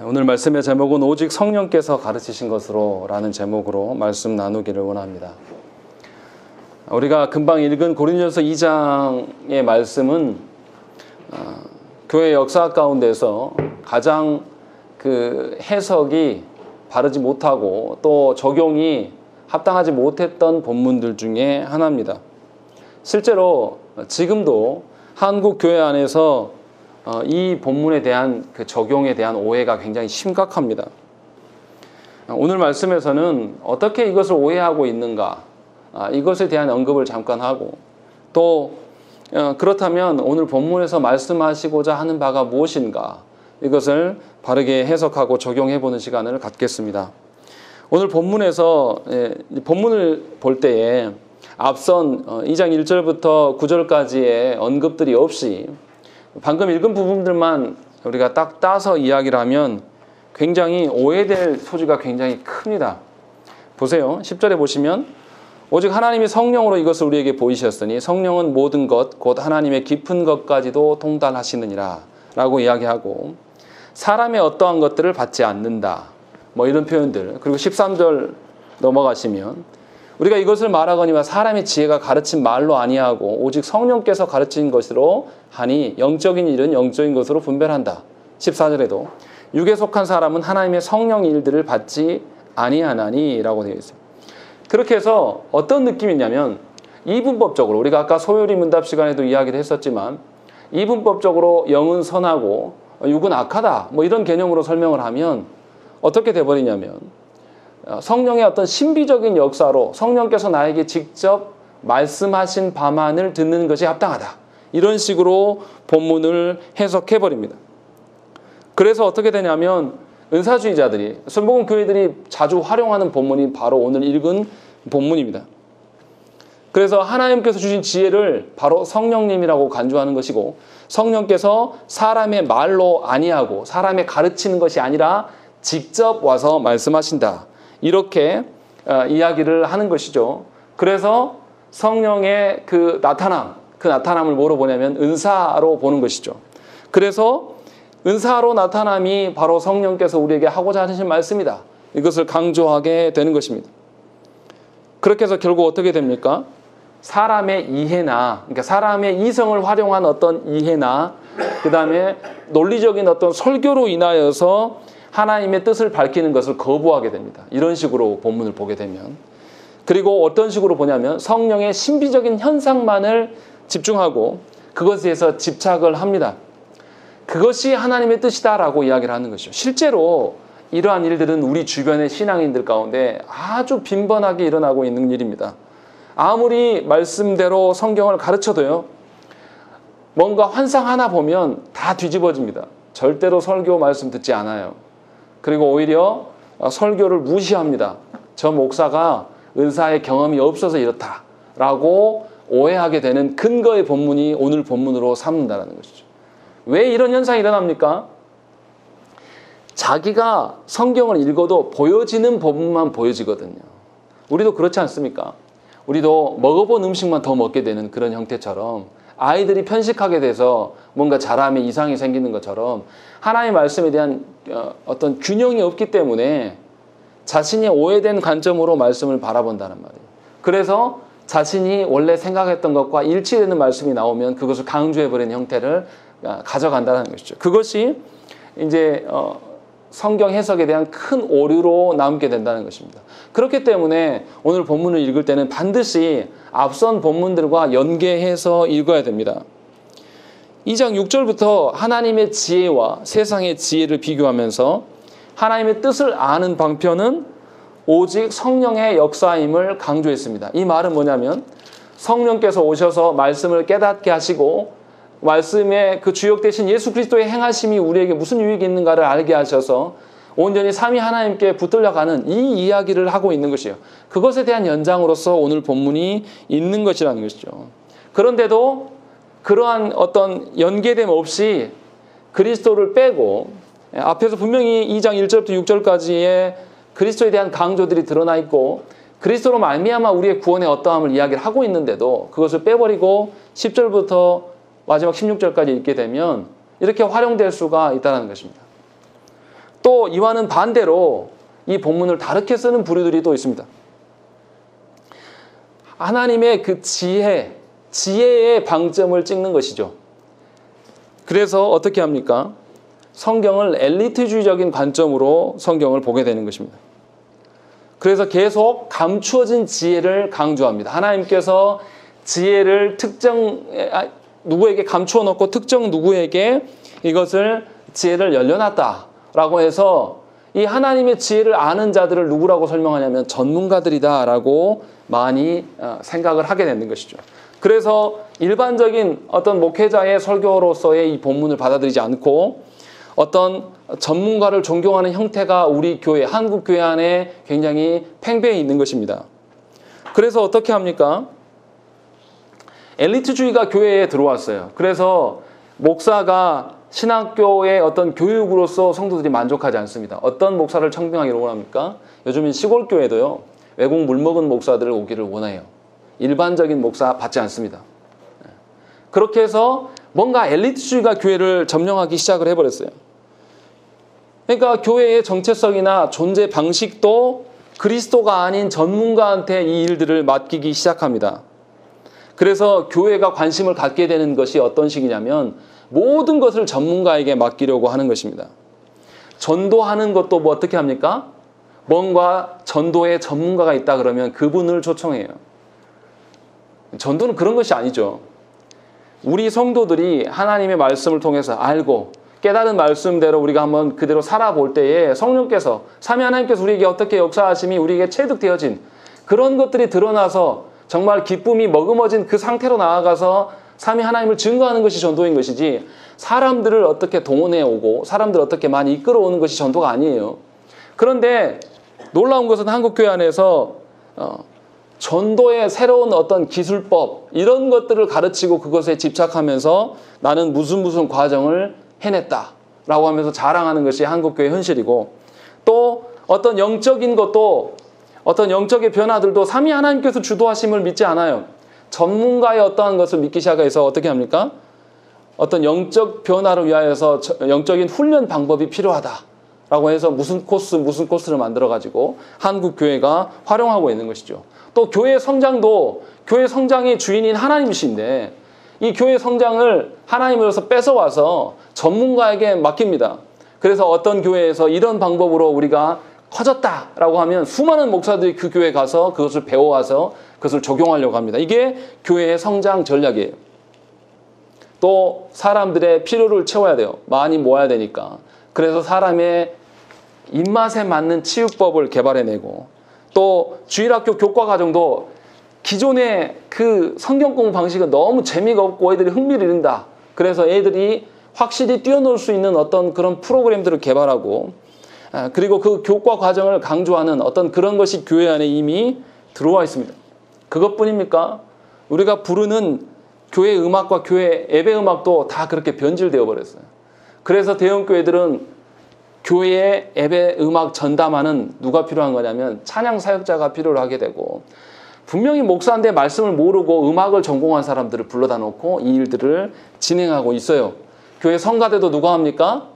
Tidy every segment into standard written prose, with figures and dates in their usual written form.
오늘 말씀의 제목은 오직 성령께서 가르치신 것으로 라는 제목으로 말씀 나누기를 원합니다. 우리가 금방 읽은 고린도전서 2장의 말씀은 교회 역사 가운데서 가장 그 해석이 바르지 못하고 또 적용이 합당하지 못했던 본문들 중에 하나입니다. 실제로 지금도 한국 교회 안에서 이 본문에 대한 그 적용에 대한 오해가 굉장히 심각합니다. 오늘 말씀에서는 어떻게 이것을 오해하고 있는가, 이것에 대한 언급을 잠깐 하고, 또 그렇다면 오늘 본문에서 말씀하시고자 하는 바가 무엇인가, 이것을 바르게 해석하고 적용해보는 시간을 갖겠습니다. 오늘 본문에서 본문을 볼 때에 앞선 2장 1절부터 9절까지의 언급들이 없이 방금 읽은 부분들만 우리가 딱 따서 이야기를 하면 굉장히 오해될 소지가 굉장히 큽니다. 보세요. 10절에 보시면 오직 하나님이 성령으로 이것을 우리에게 보이셨으니 성령은 모든 것 곧 하나님의 깊은 것까지도 통달하시느니라 라고 이야기하고, 사람의 어떠한 것들을 받지 않는다, 뭐 이런 표현들. 그리고 13절 넘어가시면 우리가 이것을 말하거니와 사람의 지혜가 가르친 말로 아니하고 오직 성령께서 가르친 것으로 하니 영적인 일은 영적인 것으로 분별한다. 14절에도 육에 속한 사람은 하나님의 성령 일들을 받지 아니하나니 라고 되어 있어요. 그렇게 해서 어떤 느낌이냐면, 이분법적으로 우리가 아까 소요리 문답 시간에도 이야기를 했었지만 이분법적으로 영은 선하고 육은 악하다, 뭐 이런 개념으로 설명을 하면 어떻게 돼버리냐면, 성령의 어떤 신비적인 역사로 성령께서 나에게 직접 말씀하신 바만을 듣는 것이 합당하다, 이런 식으로 본문을 해석해버립니다. 그래서 어떻게 되냐면 은사주의자들이, 순복음 교회들이 자주 활용하는 본문이 바로 오늘 읽은 본문입니다. 그래서 하나님께서 주신 지혜를 바로 성령님이라고 간주하는 것이고, 성령께서 사람의 말로 아니하고 사람의 가르치는 것이 아니라 직접 와서 말씀하신다, 이렇게 이야기를 하는 것이죠. 그래서 성령의 그 나타남을 뭐로 보냐면 은사로 보는 것이죠. 그래서 은사로 나타남이 바로 성령께서 우리에게 하고자 하신 말씀이다, 이것을 강조하게 되는 것입니다. 그렇게 해서 결국 어떻게 됩니까? 사람의 이해나, 그러니까 사람의 이성을 활용한 어떤 이해나, 그 다음에 논리적인 어떤 설교로 인하여서 하나님의 뜻을 밝히는 것을 거부하게 됩니다. 이런 식으로 본문을 보게 되면. 그리고 어떤 식으로 보냐면 성령의 신비적인 현상만을 집중하고 그것에 대해서 집착을 합니다. 그것이 하나님의 뜻이다라고 이야기를 하는 것이죠. 실제로 이러한 일들은 우리 주변의 신앙인들 가운데 아주 빈번하게 일어나고 있는 일입니다. 아무리 말씀대로 성경을 가르쳐도요, 뭔가 환상 하나 보면 다 뒤집어집니다. 절대로 설교 말씀 듣지 않아요. 그리고 오히려 설교를 무시합니다. 저 목사가 은사의 경험이 없어서 이렇다라고 오해하게 되는 근거의 본문이 오늘 본문으로 삼는다는 것이죠. 왜 이런 현상이 일어납니까? 자기가 성경을 읽어도 보여지는 부분만 보여지거든요. 우리도 그렇지 않습니까? 우리도 먹어본 음식만 더 먹게 되는 그런 형태처럼, 아이들이 편식하게 돼서 뭔가 자람에 이상이 생기는 것처럼 하나님의 말씀에 대한 어떤 균형이 없기 때문에 자신이 오해된 관점으로 말씀을 바라본다는 말이에요. 그래서 자신이 원래 생각했던 것과 일치되는 말씀이 나오면 그것을 강조해버리는 형태를 가져간다는 것이죠. 그것이 이제 성경 해석에 대한 큰 오류로 남게 된다는 것입니다. 그렇기 때문에 오늘 본문을 읽을 때는 반드시 앞선 본문들과 연계해서 읽어야 됩니다. 2장 6절부터 하나님의 지혜와 세상의 지혜를 비교하면서 하나님의 뜻을 아는 방편은 오직 성령의 역사임을 강조했습니다. 이 말은 뭐냐면 성령께서 오셔서 말씀을 깨닫게 하시고 말씀의 그 주역 되신 예수 그리스도의 행하심이 우리에게 무슨 유익이 있는가를 알게 하셔서 온전히 삼위 하나님께 붙들려가는 이 이야기를 하고 있는 것이에요. 그것에 대한 연장으로서 오늘 본문이 있는 것이라는 것이죠. 그런데도 그러한 어떤 연계됨 없이 그리스도를 빼고, 앞에서 분명히 2장 1절부터 6절까지의 그리스도에 대한 강조들이 드러나 있고 그리스도로 말미암아 우리의 구원의 어떠함을 이야기를 하고 있는데도 그것을 빼버리고 10절부터 마지막 16절까지 읽게 되면 이렇게 활용될 수가 있다는 것입니다. 또 이와는 반대로 이 본문을 다르게 쓰는 부류들이 또 있습니다. 하나님의 그 지혜의 방점을 찍는 것이죠. 그래서 어떻게 합니까? 성경을 엘리트주의적인 관점으로 성경을 보게 되는 것입니다. 그래서 계속 감추어진 지혜를 강조합니다. 하나님께서 지혜를 누구에게 감추어 놓고 특정 누구에게 이것을 지혜를 열려놨다라고 해서 이 하나님의 지혜를 아는 자들을 누구라고 설명하냐면 전문가들이다라고 많이 생각을 하게 되는 것이죠. 그래서 일반적인 어떤 목회자의 설교로서의 이 본문을 받아들이지 않고 어떤 전문가를 존경하는 형태가 우리 교회, 한국 교회 안에 굉장히 팽배해 있는 것입니다. 그래서 어떻게 합니까? 엘리트주의가 교회에 들어왔어요. 그래서 목사가 신학교의 어떤 교육으로서 성도들이 만족하지 않습니다. 어떤 목사를 청빙하기를 원합니까? 요즘은 시골교회도요, 외국 물먹은 목사들을 오기를 원해요. 일반적인 목사 받지 않습니다. 그렇게 해서 뭔가 엘리트주의가 교회를 점령하기 시작을 해버렸어요. 그러니까 교회의 정체성이나 존재 방식도 그리스도가 아닌 전문가한테 이 일들을 맡기기 시작합니다. 그래서 교회가 관심을 갖게 되는 것이 어떤 식이냐면 모든 것을 전문가에게 맡기려고 하는 것입니다. 전도하는 것도 뭐 어떻게 합니까? 뭔가 전도에 전문가가 있다 그러면 그분을 초청해요. 전도는 그런 것이 아니죠. 우리 성도들이 하나님의 말씀을 통해서 알고 깨달은 말씀대로 우리가 한번 그대로 살아볼 때에 성령께서, 삼위 하나님께서 우리에게 어떻게 역사하심이 우리에게 체득되어진 그런 것들이 드러나서 정말 기쁨이 머금어진 그 상태로 나아가서 삼위 하나님을 증거하는 것이 전도인 것이지, 사람들을 어떻게 동원해 오고 사람들을 어떻게 많이 이끌어오는 것이 전도가 아니에요. 그런데 놀라운 것은 한국교회 안에서 전도의 새로운 어떤 기술법 이런 것들을 가르치고 그것에 집착하면서 나는 무슨 과정을 해냈다라고 하면서 자랑하는 것이 한국교회 현실이고, 또 어떤 영적인 것도, 어떤 영적의 변화들도 삼위 하나님께서 주도하심을 믿지 않아요. 전문가의 어떠한 것을 믿기 시작해서 어떻게 합니까? 어떤 영적 변화를 위하여서 영적인 훈련 방법이 필요하다라고 해서 무슨 코스를 만들어가지고 한국교회가 활용하고 있는 것이죠. 또 교회 성장도, 교회 성장의 주인인 하나님이신데 이 교회 성장을 하나님으로서 뺏어와서 전문가에게 맡깁니다. 그래서 어떤 교회에서 이런 방법으로 우리가 커졌다라고 하면 수많은 목사들이 그 교회에 가서 그것을 배워와서 그것을 적용하려고 합니다. 이게 교회의 성장 전략이에요. 또 사람들의 필요를 채워야 돼요. 많이 모아야 되니까. 그래서 사람의 입맛에 맞는 치유법을 개발해내고, 또 주일학교 교과과정도 기존의 그 성경 공부 방식은 너무 재미가 없고 애들이 흥미를 잃는다. 그래서 애들이 확실히 뛰어놀 수 있는 어떤 그런 프로그램들을 개발하고, 그리고 그 교과 과정을 강조하는 어떤 그런 것이 교회 안에 이미 들어와 있습니다. 그것뿐입니까? 우리가 부르는 교회 음악과 교회 예배 음악도 다 그렇게 변질되어 버렸어요. 그래서 대형교회들은 교회의 예배 음악 전담하는 누가 필요한 거냐면 찬양 사역자가 필요로 하게 되고, 분명히 목사인데 말씀을 모르고 음악을 전공한 사람들을 불러다 놓고 이 일들을 진행하고 있어요. 교회 성가대도 누가 합니까?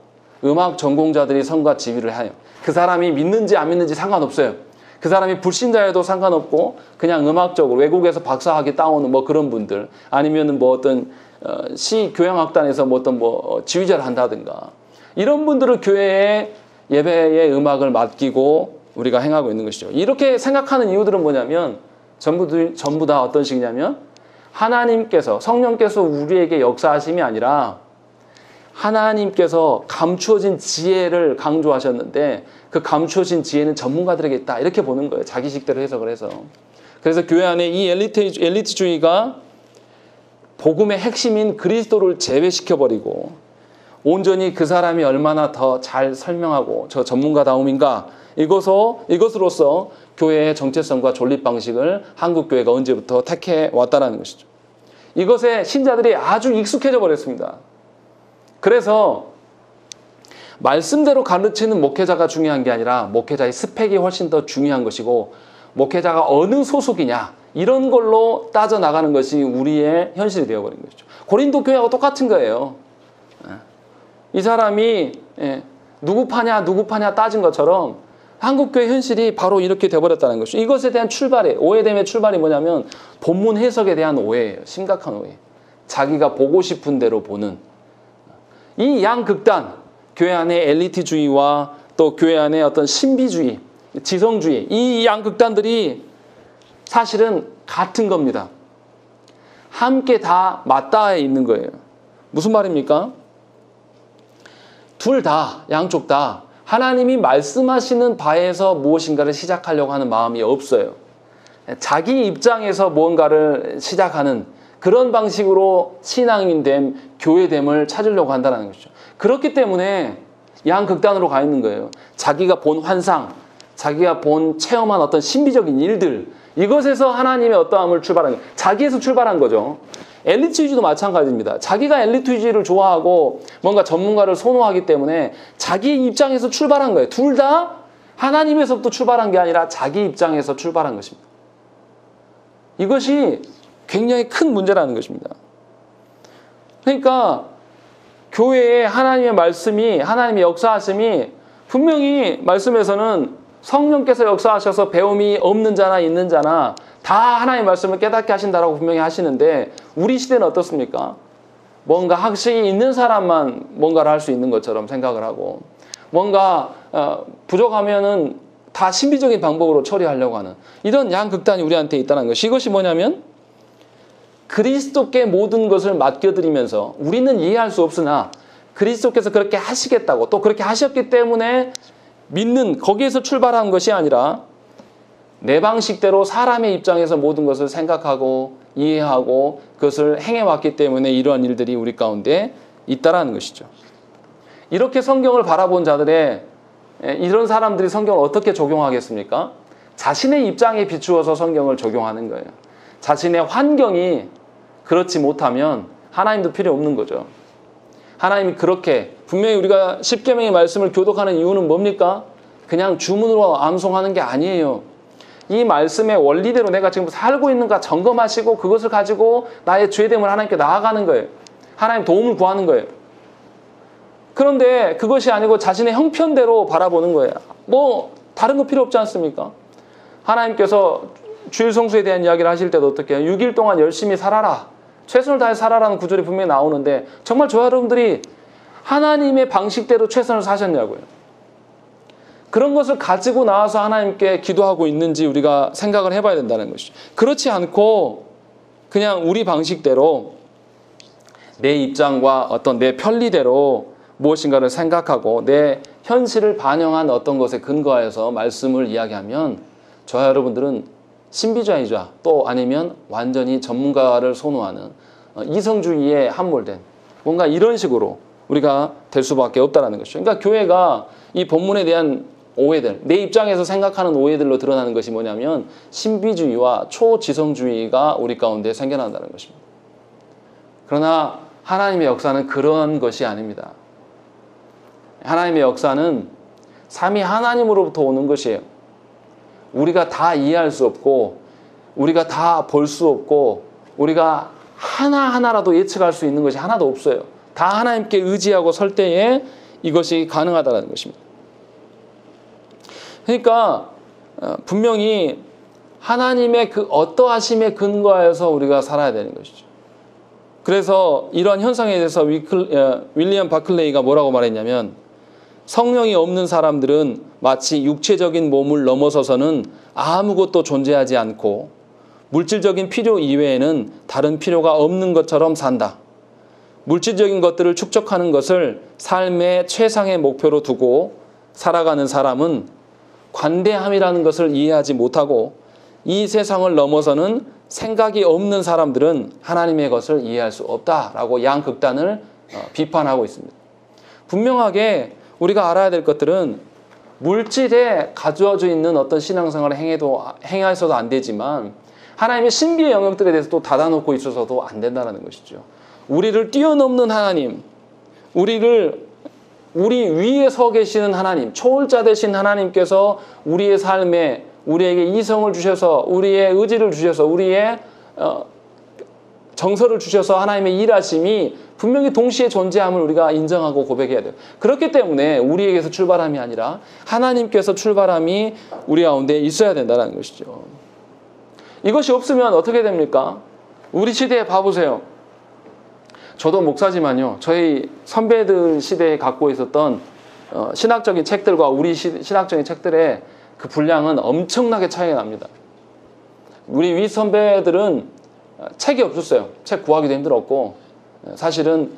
음악 전공자들이 성가 지휘를 해요. 그 사람이 믿는지 안 믿는지 상관없어요. 그 사람이 불신자여도 상관없고 그냥 음악적으로 외국에서 박사학위 따오는 뭐 그런 분들, 아니면은 뭐 어떤 시 교향악단에서 뭐 어떤 뭐 지휘자를 한다든가, 이런 분들을 교회에 예배의 음악을 맡기고 우리가 행하고 있는 것이죠. 이렇게 생각하는 이유들은 뭐냐면 전부 다 어떤 식이냐면 하나님께서, 성령께서 우리에게 역사하심이 아니라 하나님께서 감추어진 지혜를 강조하셨는데 그 감추어진 지혜는 전문가들에게 있다, 이렇게 보는 거예요. 자기식대로 해석을 해서. 그래서 교회 안에 이 엘리트주의가 복음의 핵심인 그리스도를 제외시켜버리고 온전히 그 사람이 얼마나 더 잘 설명하고 저 전문가다움인가, 이것으로서 교회의 정체성과 존립 방식을 한국교회가 언제부터 택해 왔다는 것이죠. 이것에 신자들이 아주 익숙해져 버렸습니다. 그래서 말씀대로 가르치는 목회자가 중요한 게 아니라 목회자의 스펙이 훨씬 더 중요한 것이고, 목회자가 어느 소속이냐 이런 걸로 따져나가는 것이 우리의 현실이 되어버린 것이죠. 고린도 교회하고 똑같은 거예요. 이 사람이 누구 파냐 따진 것처럼 한국교회 현실이 바로 이렇게 돼버렸다는 것이죠. 이것에 대한 오해됨의 출발이 뭐냐면 본문 해석에 대한 오해예요. 심각한 오해. 자기가 보고 싶은 대로 보는 이 양극단, 교회 안의 엘리트주의와 또 교회 안의 어떤 신비주의, 지성주의, 이 양극단들이 사실은 같은 겁니다. 함께 다 맞닿아 있는 거예요. 무슨 말입니까? 둘 다, 양쪽 다 하나님이 말씀하시는 바에서 무엇인가를 시작하려고 하는 마음이 없어요. 자기 입장에서 무언가를 시작하는 그런 방식으로 신앙인됨, 교회됨을 찾으려고 한다는 것이죠. 그렇기 때문에 양극단으로 가 있는 거예요. 자기가 본 환상, 자기가 체험한 어떤 신비적인 일들, 이것에서 하나님의 어떠함을 출발한 거예요. 자기에서 출발한 거죠. 엘리트주의도 마찬가지입니다. 자기가 엘리트주의를 좋아하고 뭔가 전문가를 선호하기 때문에 자기 입장에서 출발한 거예요. 둘 다 하나님에서부터 출발한 게 아니라 자기 입장에서 출발한 것입니다. 이것이 굉장히 큰 문제라는 것입니다. 그러니까 교회에 하나님의 말씀이, 하나님의 역사하심이 분명히 말씀에서는 성령께서 역사하셔서 배움이 없는 자나 있는 자나 다 하나님의 말씀을 깨닫게 하신다라고 분명히 하시는데 우리 시대는 어떻습니까? 뭔가 학식이 있는 사람만 뭔가를 할 수 있는 것처럼 생각을 하고 뭔가 부족하면은 다 신비적인 방법으로 처리하려고 하는 이런 양극단이 우리한테 있다는 것이 이것이 뭐냐면 그리스도께 모든 것을 맡겨드리면서 우리는 이해할 수 없으나 그리스도께서 그렇게 하시겠다고 또 그렇게 하셨기 때문에 믿는 거기에서 출발한 것이 아니라 내 방식대로 사람의 입장에서 모든 것을 생각하고 이해하고 그것을 행해왔기 때문에 이러한 일들이 우리 가운데 있다라는 것이죠. 이렇게 성경을 바라본 자들의 이런 사람들이 성경을 어떻게 적용하겠습니까? 자신의 입장에 비추어서 성경을 적용하는 거예요. 자신의 환경이 그렇지 못하면 하나님도 필요 없는 거죠. 하나님이 그렇게 분명히 우리가 십계명의 말씀을 교독하는 이유는 뭡니까? 그냥 주문으로 암송하는 게 아니에요. 이 말씀의 원리대로 내가 지금 살고 있는가 점검하시고 그것을 가지고 나의 죄됨을 하나님께 나아가는 거예요. 하나님 도움을 구하는 거예요. 그런데 그것이 아니고 자신의 형편대로 바라보는 거예요. 뭐 다른 거 필요 없지 않습니까? 하나님께서 주일 성수에 대한 이야기를 하실 때도 어떻게 해요? 6일 동안 열심히 살아라. 최선을 다해 살아라는 구절이 분명히 나오는데 정말 저와 여러분들이 하나님의 방식대로 최선을 사셨냐고요. 그런 것을 가지고 나와서 하나님께 기도하고 있는지 우리가 생각을 해봐야 된다는 것이죠. 그렇지 않고 그냥 우리 방식대로 내 입장과 어떤 내 편리대로 무엇인가를 생각하고 내 현실을 반영한 어떤 것에 근거하여서 말씀을 이야기하면 저와 여러분들은 신비주의자 또 아니면 완전히 전문가를 선호하는 이성주의에 함몰된 뭔가 이런 식으로 우리가 될 수밖에 없다는 것이죠. 그러니까 교회가 이 본문에 대한 오해들, 내 입장에서 생각하는 오해들로 드러나는 것이 뭐냐면 신비주의와 초지성주의가 우리 가운데 생겨난다는 것입니다. 그러나 하나님의 역사는 그런 것이 아닙니다. 하나님의 역사는 삼위 하나님으로부터 오는 것이에요. 우리가 다 이해할 수 없고 우리가 다 볼 수 없고 우리가 하나하나라도 예측할 수 있는 것이 하나도 없어요. 다 하나님께 의지하고 설 때에 이것이 가능하다는 것입니다. 그러니까 분명히 하나님의 그 어떠하심에 근거하여서 우리가 살아야 되는 것이죠. 그래서 이러한 현상에 대해서 윌리엄 바클레이가 뭐라고 말했냐면 성령이 없는 사람들은 마치 육체적인 몸을 넘어서서는 아무것도 존재하지 않고 물질적인 필요 이외에는 다른 필요가 없는 것처럼 산다. 물질적인 것들을 축적하는 것을 삶의 최상의 목표로 두고 살아가는 사람은 관대함이라는 것을 이해하지 못하고 이 세상을 넘어서는 생각이 없는 사람들은 하나님의 것을 이해할 수 없다라고 양극단을 비판하고 있습니다. 분명하게 우리가 알아야 될 것들은 물질에 가두어져 있는 어떤 신앙생활을 행해서도 안 되지만 하나님의 신비의 영역들에 대해서 또 닫아놓고 있어서도 안 된다는 것이죠. 우리를 뛰어넘는 하나님, 우리 위에 서 계시는 하나님, 초월자 되신 하나님께서 우리의 삶에 우리에게 이성을 주셔서 우리의 의지를 주셔서 우리의 정서를 주셔서 하나님의 일하심이 분명히 동시에 존재함을 우리가 인정하고 고백해야 돼요. 그렇기 때문에 우리에게서 출발함이 아니라 하나님께서 출발함이 우리 가운데 있어야 된다는 것이죠. 이것이 없으면 어떻게 됩니까? 우리 시대에 봐보세요. 저도 목사지만요. 저희 선배들 시대에 갖고 있었던 신학적인 책들과 우리 신학적인 책들의 그 분량은 엄청나게 차이가 납니다. 우리 윗 선배들은 책이 없었어요. 책 구하기도 힘들었고 사실은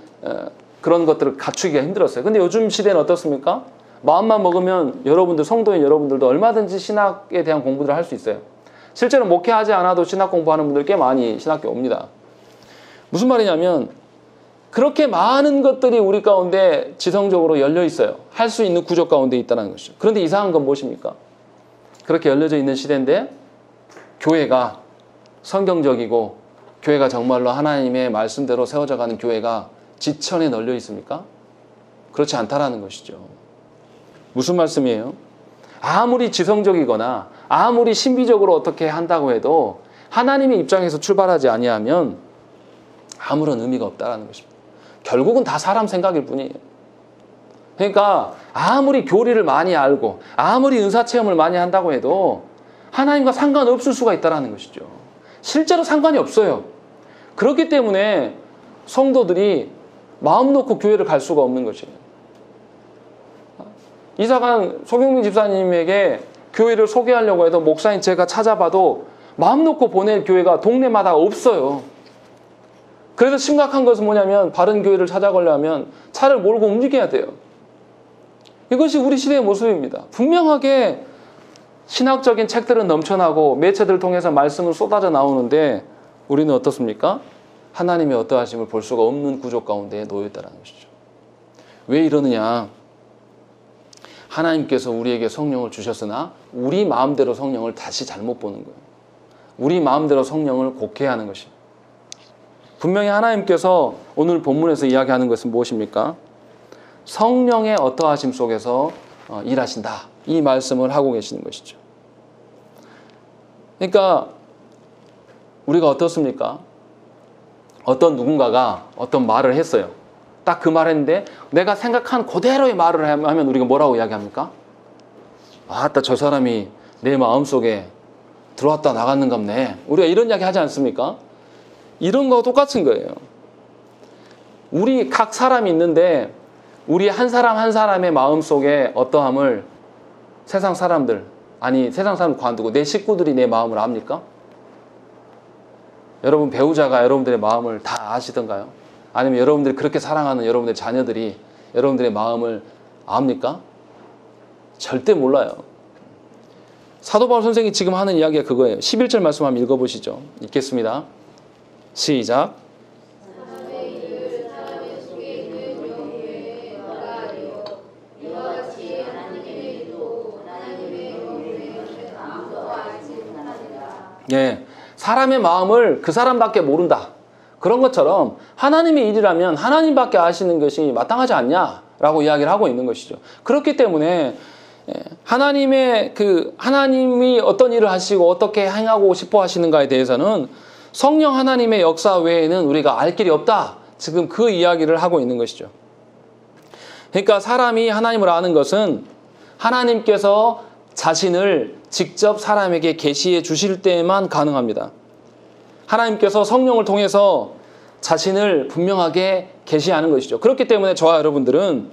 그런 것들을 갖추기가 힘들었어요. 근데 요즘 시대는 어떻습니까? 마음만 먹으면 여러분들, 성도인 여러분들도 얼마든지 신학에 대한 공부들을 할 수 있어요. 실제로 목회하지 않아도 신학 공부하는 분들 꽤 많이 신학교 옵니다. 무슨 말이냐면 그렇게 많은 것들이 우리 가운데 지성적으로 열려 있어요. 할 수 있는 구조 가운데 있다는 것이죠. 그런데 이상한 건 무엇입니까? 그렇게 열려져 있는 시대인데 교회가 성경적이고 교회가 정말로 하나님의 말씀대로 세워져가는 교회가 지천에 널려 있습니까? 그렇지 않다라는 것이죠. 무슨 말씀이에요? 아무리 지성적이거나 아무리 신비적으로 어떻게 한다고 해도 하나님의 입장에서 출발하지 아니하면 아무런 의미가 없다라는 것입니다. 결국은 다 사람 생각일 뿐이에요. 그러니까 아무리 교리를 많이 알고 아무리 은사 체험을 많이 한다고 해도 하나님과 상관없을 수가 있다는 것이죠. 실제로 상관이 없어요. 그렇기 때문에 성도들이 마음 놓고 교회를 갈 수가 없는 것이에요. 이사간 소경민 집사님에게 교회를 소개하려고 해도 목사님 제가 찾아봐도 마음 놓고 보낼 교회가 동네마다 없어요. 그래서 심각한 것은 뭐냐면 바른 교회를 찾아가려면 차를 몰고 움직여야 돼요. 이것이 우리 시대의 모습입니다. 분명하게 신학적인 책들은 넘쳐나고 매체들을 통해서 말씀은 쏟아져 나오는데 우리는 어떻습니까? 하나님의 어떠하심을 볼 수가 없는 구조 가운데 놓여 있다는 것이죠. 왜 이러느냐? 하나님께서 우리에게 성령을 주셨으나 우리 마음대로 성령을 다시 잘못 보는 거예요. 우리 마음대로 성령을 곡해하는 것입니다. 분명히 하나님께서 오늘 본문에서 이야기하는 것은 무엇입니까? 성령의 어떠하심 속에서 일하신다. 이 말씀을 하고 계시는 것이죠. 그러니까 우리가 어떻습니까? 어떤 누군가가 어떤 말을 했어요. 딱 그 말을 했는데 내가 생각한 그대로의 말을 하면 우리가 뭐라고 이야기합니까? 아따 저 사람이 내 마음속에 들어왔다 나갔는갑네. 우리가 이런 이야기 하지 않습니까? 이런 거와 똑같은 거예요. 우리 각 사람이 있는데 우리 한 사람 한 사람의 마음속에 어떠함을 세상 사람들, 아니 세상 사람 관두고 내 식구들이 내 마음을 압니까? 여러분 배우자가 여러분들의 마음을 다 아시던가요? 아니면 여러분들이 그렇게 사랑하는 여러분들의 자녀들이 여러분들의 마음을 압니까? 절대 몰라요. 사도 바울 선생이 지금 하는 이야기가 그거예요. 11절 말씀 한번 읽어보시죠. 읽겠습니다. 시작. 예, 사람의 마음을 그 사람밖에 모른다. 그런 것처럼 하나님의 일이라면 하나님밖에 아시는 것이 마땅하지 않냐라고 이야기를 하고 있는 것이죠. 그렇기 때문에 하나님이 어떤 일을 하시고 어떻게 행하고 싶어 하시는가에 대해서는 성령 하나님의 역사 외에는 우리가 알 길이 없다. 지금 그 이야기를 하고 있는 것이죠. 그러니까 사람이 하나님을 아는 것은 하나님께서 자신을 직접 사람에게 계시해 주실 때에만 가능합니다. 하나님께서 성령을 통해서 자신을 분명하게 계시하는 것이죠. 그렇기 때문에 저와 여러분들은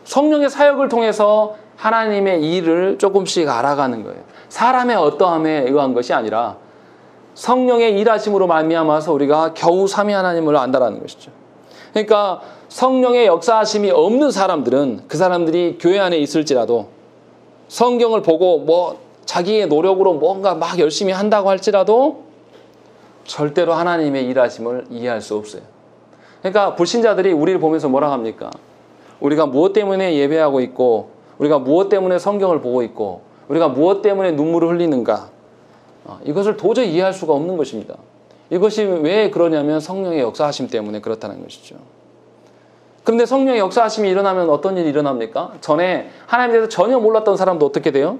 성령의 사역을 통해서 하나님의 일을 조금씩 알아가는 거예요. 사람의 어떠함에 의한 것이 아니라 성령의 일하심으로 말미암아서 우리가 겨우 삼위 하나님을 안다라는 것이죠. 그러니까 성령의 역사하심이 없는 사람들은 그 사람들이 교회 안에 있을지라도 성경을 보고 자기의 노력으로 뭔가 막 열심히 한다고 할지라도 절대로 하나님의 일하심을 이해할 수 없어요. 그러니까 불신자들이 우리를 보면서 뭐라 합니까? 우리가 무엇 때문에 예배하고 있고 우리가 무엇 때문에 성경을 보고 있고 우리가 무엇 때문에 눈물을 흘리는가? 이것을 도저히 이해할 수가 없는 것입니다. 이것이 왜 그러냐면 성령의 역사하심 때문에 그렇다는 것이죠. 그런데 성령의 역사하심이 일어나면 어떤 일이 일어납니까? 전에 하나님에 대해서 전혀 몰랐던 사람도 어떻게 돼요?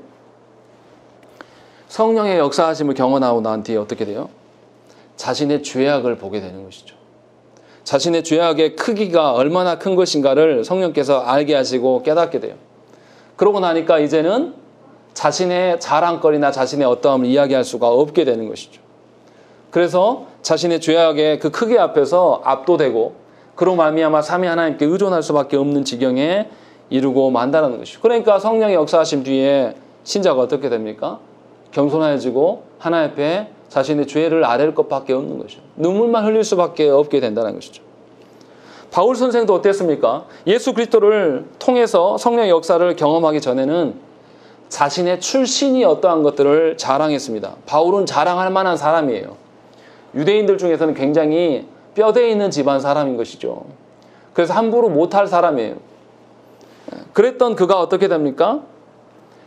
성령의 역사하심을 경험하고 난 뒤에 어떻게 돼요? 자신의 죄악을 보게 되는 것이죠. 자신의 죄악의 크기가 얼마나 큰 것인가를 성령께서 알게 하시고 깨닫게 돼요. 그러고 나니까 이제는 자신의 자랑거리나 자신의 어떠함을 이야기할 수가 없게 되는 것이죠. 그래서 자신의 죄악의 그 크기 앞에서 압도되고 그로 말미암아 삼위 하나님께 의존할 수밖에 없는 지경에 이르고 만다는 것이죠. 그러니까 성령의 역사하심 뒤에 신자가 어떻게 됩니까? 겸손해지고 하나님 앞에 자신의 죄를 아뢰를 것밖에 없는 것이죠. 눈물만 흘릴 수밖에 없게 된다는 것이죠. 바울 선생도 어땠습니까? 예수 그리스도를 통해서 성령의 역사를 경험하기 전에는 자신의 출신이 어떠한 것들을 자랑했습니다. 바울은 자랑할 만한 사람이에요. 유대인들 중에서는 굉장히 뼈대 있는 집안 사람인 것이죠. 그래서 함부로 못할 사람이에요. 그랬던 그가 어떻게 됩니까?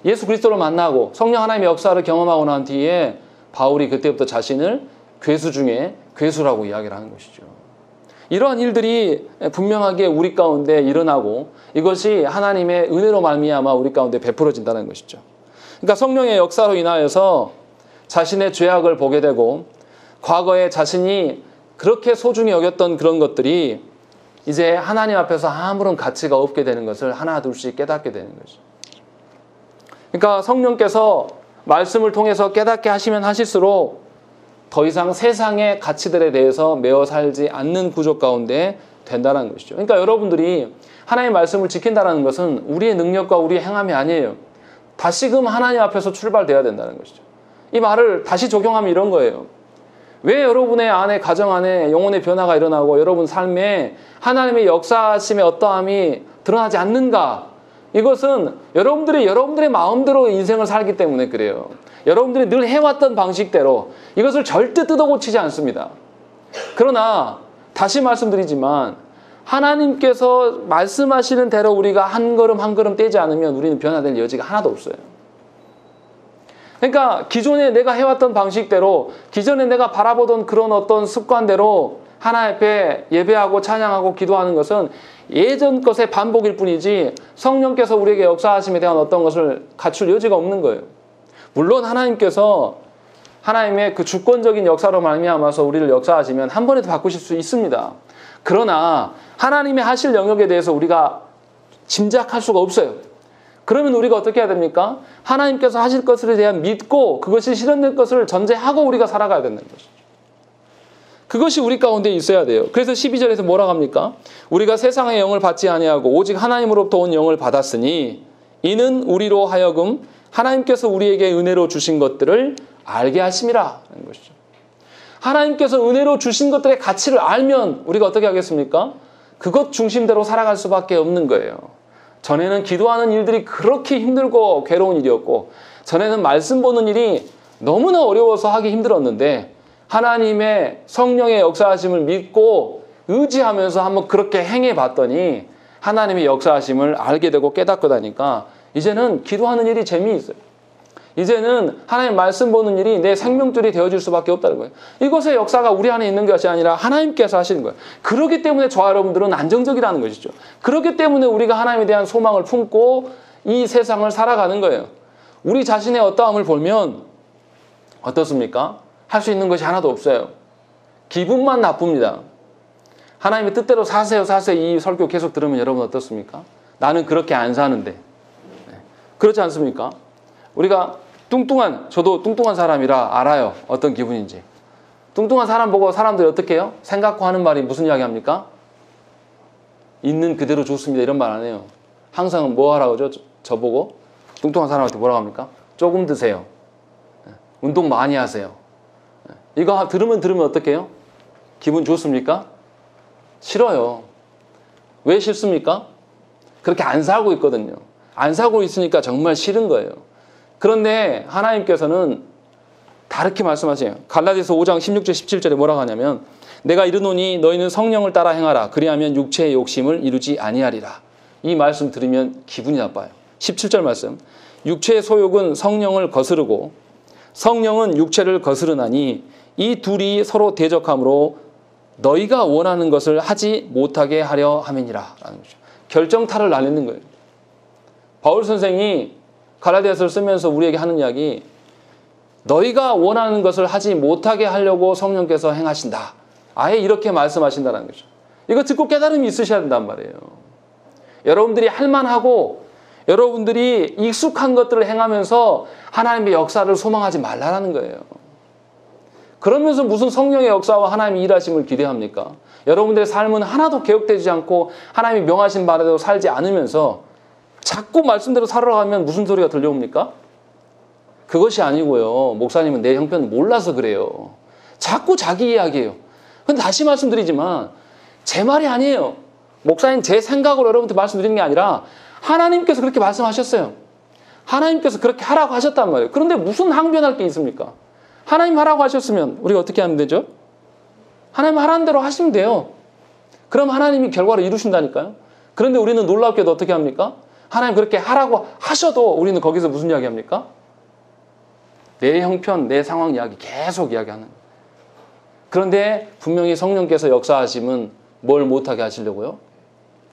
예수 그리스도를 만나고 성령 하나님의 역사를 경험하고 난 뒤에 바울이 그때부터 자신을 괴수 중에 괴수라고 이야기를 하는 것이죠. 이러한 일들이 분명하게 우리 가운데 일어나고 이것이 하나님의 은혜로 말미암아 우리 가운데 베풀어진다는 것이죠. 그러니까 성령의 역사로 인하여서 자신의 죄악을 보게 되고 과거에 자신이 그렇게 소중히 여겼던 그런 것들이 이제 하나님 앞에서 아무런 가치가 없게 되는 것을 하나 둘씩 깨닫게 되는 거죠. 그러니까 성령께서 말씀을 통해서 깨닫게 하시면 하실수록 더 이상 세상의 가치들에 대해서 매어 살지 않는 구조 가운데 된다는 것이죠. 그러니까 여러분들이 하나님의 말씀을 지킨다는 것은 우리의 능력과 우리의 행함이 아니에요. 다시금 하나님 앞에서 출발돼야 된다는 것이죠. 이 말을 다시 적용하면 이런 거예요. 왜 여러분의 안에 가정 안에 영혼의 변화가 일어나고 여러분 삶에 하나님의 역사하심의 어떠함이 드러나지 않는가? 이것은 여러분들의 마음대로 인생을 살기 때문에 그래요. 여러분들이 늘 해왔던 방식대로 이것을 절대 뜯어고치지 않습니다. 그러나 다시 말씀드리지만 하나님께서 말씀하시는 대로 우리가 한 걸음 한 걸음 떼지 않으면 우리는 변화될 여지가 하나도 없어요. 그러니까 기존에 내가 해왔던 방식대로 기존에 내가 바라보던 그런 어떤 습관대로 하나님 앞에 예배하고 찬양하고 기도하는 것은 예전 것의 반복일 뿐이지 성령께서 우리에게 역사하심에 대한 어떤 것을 갖출 여지가 없는 거예요. 물론 하나님께서 하나님의 그 주권적인 역사로 말미암아서 우리를 역사하시면 한 번에 더 바꾸실 수 있습니다. 그러나 하나님의 하실 영역에 대해서 우리가 짐작할 수가 없어요. 그러면 우리가 어떻게 해야 됩니까? 하나님께서 하실 것에 대한 믿고 그것이 실현될 것을 전제하고 우리가 살아가야 된다는 것이죠. 그것이 우리 가운데 있어야 돼요. 그래서 12절에서 뭐라고 합니까? 우리가 세상의 영을 받지 아니하고 오직 하나님으로부터 온 영을 받았으니 이는 우리로 하여금 하나님께서 우리에게 은혜로 주신 것들을 알게 하심이라 하는 것이죠. 하나님께서 은혜로 주신 것들의 가치를 알면 우리가 어떻게 하겠습니까? 그것 중심대로 살아갈 수밖에 없는 거예요. 전에는 기도하는 일들이 그렇게 힘들고 괴로운 일이었고 전에는 말씀 보는 일이 너무나 어려워서 하기 힘들었는데 하나님의 성령의 역사하심을 믿고 의지하면서 한번 그렇게 행해봤더니 하나님의 역사하심을 알게 되고 깨닫고 나니까 이제는 기도하는 일이 재미있어요. 이제는 하나님 말씀 보는 일이 내 생명줄이 되어줄 수밖에 없다는 거예요. 이것의 역사가 우리 안에 있는 것이 아니라 하나님께서 하시는 거예요. 그렇기 때문에 저와 여러분들은 안정적이라는 것이죠. 그렇기 때문에 우리가 하나님에 대한 소망을 품고 이 세상을 살아가는 거예요. 우리 자신의 어떠함을 보면 어떻습니까? 할 수 있는 것이 하나도 없어요. 기분만 나쁩니다. 하나님의 뜻대로 사세요 사세요 이 설교 계속 들으면 여러분 어떻습니까? 나는 그렇게 안 사는데. 그렇지 않습니까? 우리가 저도 뚱뚱한 사람이라 알아요. 어떤 기분인지. 뚱뚱한 사람 보고 사람들이 어떻게 해요? 생각고 하는 말이 무슨 이야기 합니까? 있는 그대로 좋습니다. 이런 말 안 해요. 항상 뭐 하라고 하죠? 저보고 뚱뚱한 사람한테 뭐라고 합니까? 조금 드세요. 운동 많이 하세요. 이거 들으면 어떻게 해요? 기분 좋습니까? 싫어요. 왜 싫습니까? 그렇게 안 살고 있거든요. 안 살고 있으니까 정말 싫은 거예요. 그런데 하나님께서는 다르게 말씀하세요. 갈라디아서 5장 16절 17절에 뭐라고 하냐면 내가 이르노니 너희는 성령을 따라 행하라. 그리하면 육체의 욕심을 이루지 아니하리라. 이 말씀 들으면 기분이 나빠요. 17절 말씀. 육체의 소욕은 성령을 거스르고 성령은 육체를 거스르나니 이 둘이 서로 대적함으로 너희가 원하는 것을 하지 못하게 하려 함이니라. 라는 거죠. 결정타를 날리는 거예요. 바울 선생이 갈라디아서를 쓰면서 우리에게 하는 이야기 너희가 원하는 것을 하지 못하게 하려고 성령께서 행하신다. 아예 이렇게 말씀하신다는 거죠. 이거 듣고 깨달음이 있으셔야 된단 말이에요. 여러분들이 할 만하고 여러분들이 익숙한 것들을 행하면서 하나님의 역사를 소망하지 말라는 거예요. 그러면서 무슨 성령의 역사와 하나님의 일하심을 기대합니까? 여러분들의 삶은 하나도 개혁되지 않고 하나님이 명하신 바대로 살지 않으면서 자꾸 말씀대로 살아가면 무슨 소리가 들려옵니까? 그것이 아니고요. 목사님은 내 형편을 몰라서 그래요. 자꾸 자기 이야기예요. 근데 다시 말씀드리지만 제 말이 아니에요. 목사님 제 생각으로 여러분한테 말씀드리는 게 아니라 하나님께서 그렇게 말씀하셨어요. 하나님께서 그렇게 하라고 하셨단 말이에요. 그런데 무슨 항변할 게 있습니까? 하나님 하라고 하셨으면 우리가 어떻게 하면 되죠? 하나님 하라는 대로 하시면 돼요. 그럼 하나님이 결과를 이루신다니까요. 그런데 우리는 놀랍게도 어떻게 합니까? 하나님 그렇게 하라고 하셔도 우리는 거기서 무슨 이야기 합니까? 내 형편, 내 상황 이야기 계속 이야기하는 거예요. 그런데 분명히 성령께서 역사하심은 뭘 못하게 하시려고요?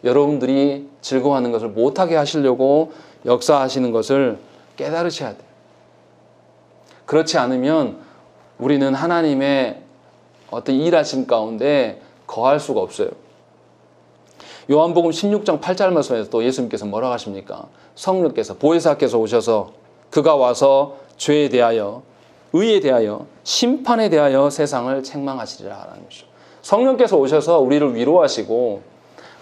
여러분들이 즐거워하는 것을 못하게 하시려고 역사하시는 것을 깨달으셔야 돼요. 그렇지 않으면 우리는 하나님의 어떤 일하심 가운데 거할 수가 없어요. 요한복음 16장 8절 말씀에서 또 예수님께서 뭐라고 하십니까? 성령께서 보혜사께서 오셔서 그가 와서 죄에 대하여 의에 대하여 심판에 대하여 세상을 책망하시리라 하는 것이죠. 성령께서 오셔서 우리를 위로하시고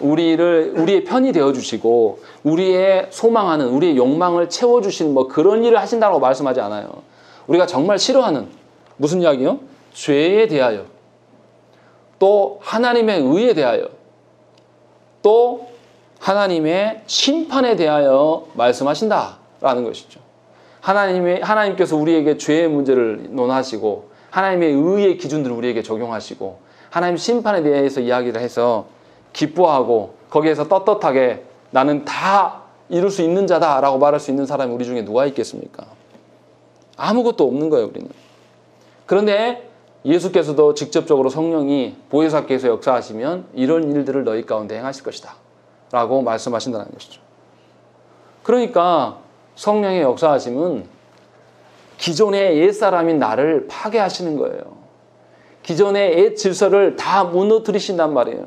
우리의 편이 되어주시고 우리의 소망하는 우리의 욕망을 채워주시는 뭐 그런 일을 하신다고 말씀하지 않아요. 우리가 정말 싫어하는 무슨 이야기요? 죄에 대하여 또 하나님의 의에 대하여 또 하나님의 심판에 대하여 말씀하신다라는 것이죠. 하나님께서 우리에게 죄의 문제를 논하시고 하나님의 의의 기준들을 우리에게 적용하시고 하나님 심판에 대해서 이야기를 해서 기뻐하고 거기에서 떳떳하게 나는 다 이룰 수 있는 자다라고 말할 수 있는 사람이 우리 중에 누가 있겠습니까? 아무것도 없는 거예요, 우리는. 그런데 예수께서도 직접적으로 성령이 보혜사께서 역사하시면 이런 일들을 너희 가운데 행하실 것이다 라고 말씀하신다는 것이죠. 그러니까 성령의 역사하심은 기존의 옛사람인 나를 파괴하시는 거예요. 기존의 옛 질서를 다 무너뜨리신단 말이에요.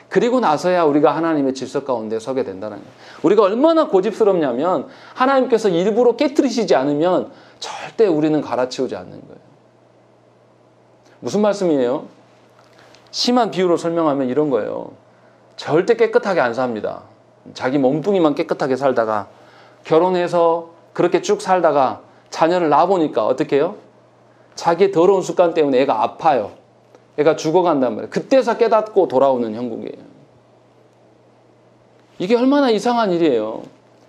그리고 나서야 우리가 하나님의 질서 가운데 서게 된다는 거예요. 우리가 얼마나 고집스럽냐면 하나님께서 일부러 깨트리시지 않으면 절대 우리는 갈아치우지 않는 거예요. 무슨 말씀이에요? 심한 비유로 설명하면 이런 거예요. 절대 깨끗하게 안 삽니다. 자기 몸뚱이만 깨끗하게 살다가 결혼해서 그렇게 쭉 살다가 자녀를 낳아보니까 어떻게 해요? 자기의 더러운 습관 때문에 애가 아파요. 애가 죽어간단 말이에요. 그때서 깨닫고 돌아오는 형국이에요. 이게 얼마나 이상한 일이에요.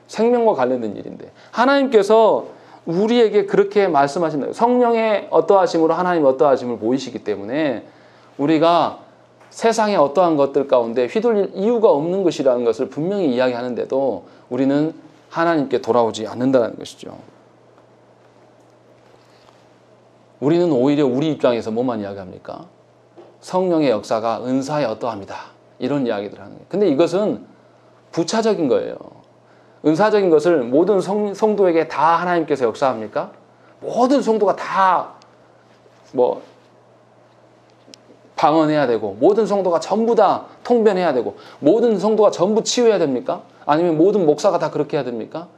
생명과 관련된 일인데 하나님께서 우리에게 그렇게 말씀하신다. 성령의 어떠하심으로 하나님 어떠하심을 보이시기 때문에 우리가 세상의 어떠한 것들 가운데 휘둘릴 이유가 없는 것이라는 것을 분명히 이야기하는데도 우리는 하나님께 돌아오지 않는다는 것이죠. 우리는 오히려 우리 입장에서 뭐만 이야기합니까? 성령의 역사가 은사에 어떠합니다. 이런 이야기들을 하는 거예요. 근데 이것은 부차적인 거예요. 은사적인 것을 모든 성도에게 다 하나님께서 역사합니까? 모든 성도가 다 방언해야 되고 모든 성도가 전부 다 통변해야 되고 모든 성도가 전부 치유해야 됩니까? 아니면 모든 목사가 다 그렇게 해야 됩니까?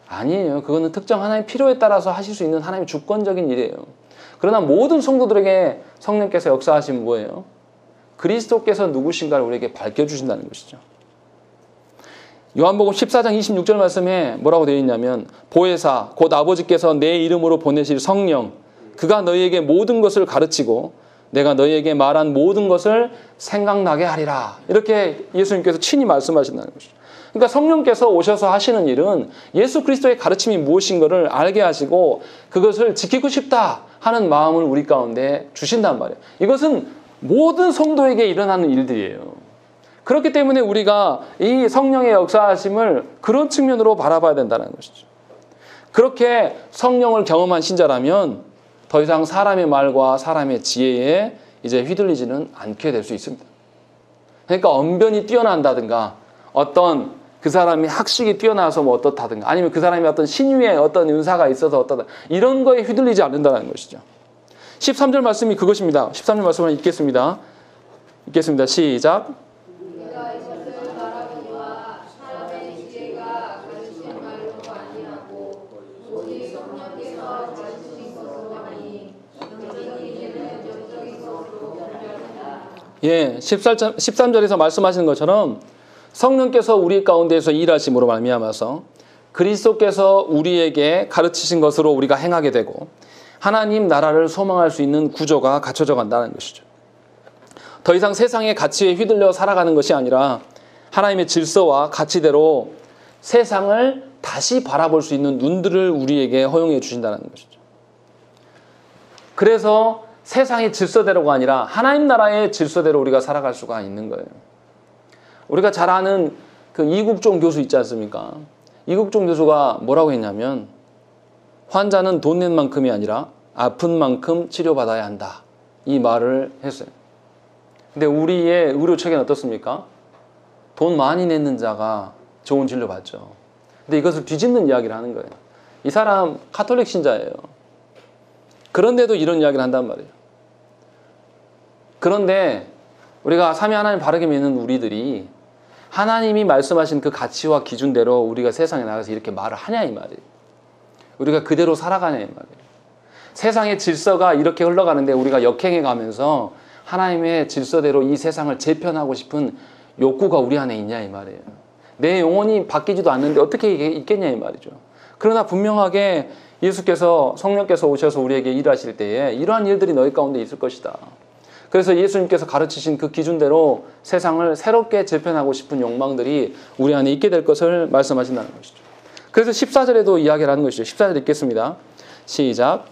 아니에요. 그거는 특정 하나님의 필요에 따라서 하실 수 있는 하나님의 주권적인 일이에요. 그러나 모든 성도들에게 성령께서 역사하신 뭐예요? 그리스도께서 누구신가를 우리에게 밝혀주신다는 것이죠. 요한복음 14장 26절 말씀에 뭐라고 되어 있냐면 보혜사 곧 아버지께서 내 이름으로 보내실 성령 그가 너희에게 모든 것을 가르치고 내가 너희에게 말한 모든 것을 생각나게 하리라. 이렇게 예수님께서 친히 말씀하신다는 것이죠. 그러니까 성령께서 오셔서 하시는 일은 예수 그리스도의 가르침이 무엇인가를 알게 하시고 그것을 지키고 싶다 하는 마음을 우리 가운데 주신단 말이에요. 이것은 모든 성도에게 일어나는 일들이에요. 그렇기 때문에 우리가 이 성령의 역사하심을 그런 측면으로 바라봐야 된다는 것이죠. 그렇게 성령을 경험한 신자라면 더 이상 사람의 말과 사람의 지혜에 이제 휘둘리지는 않게 될 수 있습니다. 그러니까 언변이 뛰어난다든가 어떤 그 사람이 학식이 뛰어나서 뭐 어떻다든가 아니면 그 사람이 어떤 신유의 어떤 은사가 있어서 어떠다 이런 거에 휘둘리지 않는다는 것이죠. 13절 말씀이 그것입니다. 13절 말씀을 읽겠습니다. 시작. 예, 13절에서 말씀하시는 것처럼 성령께서 우리 가운데서 일하심으로 말미암아서 그리스도께서 우리에게 가르치신 것으로 우리가 행하게 되고 하나님 나라를 소망할 수 있는 구조가 갖춰져 간다는 것이죠. 더 이상 세상의 가치에 휘둘려 살아가는 것이 아니라 하나님의 질서와 가치대로 세상을 다시 바라볼 수 있는 눈들을 우리에게 허용해 주신다는 것이죠. 그래서 세상의 질서대로가 아니라 하나님 나라의 질서대로 우리가 살아갈 수가 있는 거예요. 우리가 잘 아는 그 이국종 교수 있지 않습니까? 이국종 교수가 뭐라고 했냐면 환자는 돈 낸 만큼이 아니라 아픈 만큼 치료받아야 한다. 이 말을 했어요. 근데 우리의 의료 체계는 어떻습니까? 돈 많이 내는 자가 좋은 진료 받죠. 근데 이것을 뒤집는 이야기를 하는 거예요. 이 사람 카톨릭 신자예요. 그런데도 이런 이야기를 한단 말이에요. 그런데 우리가 삼위 하나님 바르게 믿는 우리들이 하나님이 말씀하신 그 가치와 기준대로 우리가 세상에 나가서 이렇게 말을 하냐 이 말이에요. 우리가 그대로 살아가냐 이 말이에요. 세상의 질서가 이렇게 흘러가는데 우리가 역행해 가면서 하나님의 질서대로 이 세상을 재편하고 싶은 욕구가 우리 안에 있냐 이 말이에요. 내 영혼이 바뀌지도 않는데 어떻게 이게 있겠냐 이 말이죠. 그러나 분명하게 예수께서 성령께서 오셔서 우리에게 일하실 때에 이러한 일들이 너희 가운데 있을 것이다. 그래서 예수님께서 가르치신 그 기준대로 세상을 새롭게 재편하고 싶은 욕망들이 우리 안에 있게 될 것을 말씀하신다는 것이죠. 그래서 14절에도 이야기를 하는 것이죠. 14절 읽겠습니다. 시작.